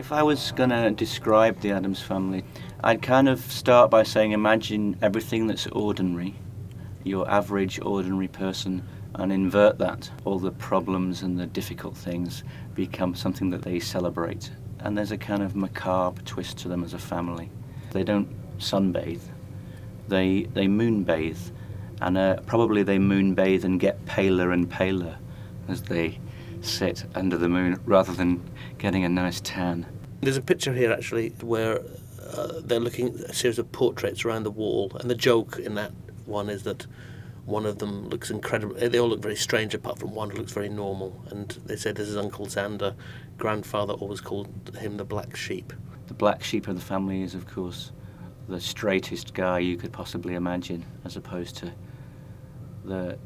If I was going to describe the Addams Family, I'd kind of start by saying imagine everything that's ordinary, your average ordinary person, and invert that. All the problems and the difficult things become something that they celebrate. And there's a kind of macabre twist to them as a family. They don't sunbathe, they moonbathe, and probably they moonbathe and get paler and paler as they sit under the moon rather than getting a nice tan. There's a picture here actually where they're looking at a series of portraits around the wall, and the joke in that one is that one of them looks incredible. They all look very strange apart from one who looks very normal, and they say this is Uncle Xander. Grandfather always called him the black sheep. The black sheep of the family is, of course, the straightest guy you could possibly imagine, as opposed to the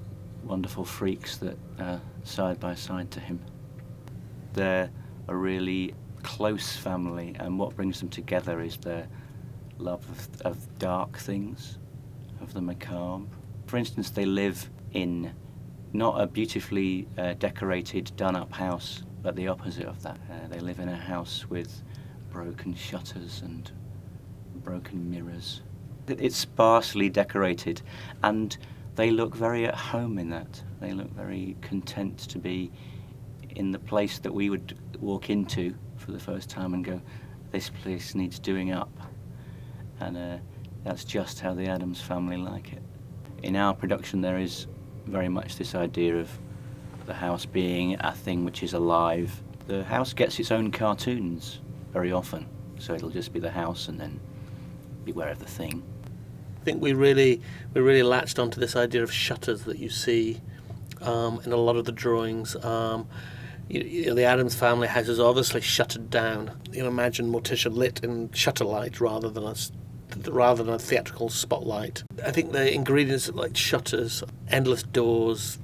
wonderful freaks that are side by side to him. They're a really close family, and what brings them together is their love of dark things, of the macabre. For instance, they live in not a beautifully decorated, done-up house, but the opposite of that. They live in a house with broken shutters and broken mirrors. It's sparsely decorated, and they look very at home in that. They look very content to be in the place that we would walk into for the first time and go, this place needs doing up. And that's just how the Addams family like it. In our production there is very much this idea of the house being a thing which is alive. The house gets its own cartoons very often, so it'll just be the house and then beware of the thing. I think we really latched onto this idea of shutters that you see in a lot of the drawings. You know, the Addams family house is obviously shuttered down. You know, imagine Morticia lit in shutter light rather than a theatrical spotlight. I think the ingredients are like shutters, endless doors,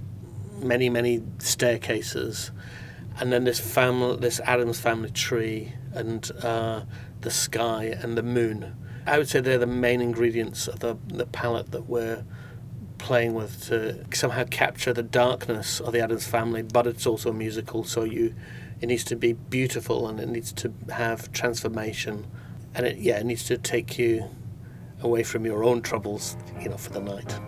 many staircases, and then this Addams family tree, and the sky and the moon. I would say they're the main ingredients of the palette that we're playing with to somehow capture the darkness of the Addams family, but it's also a musical, so it needs to be beautiful and it needs to have transformation, and it needs to take you away from your own troubles, for the night.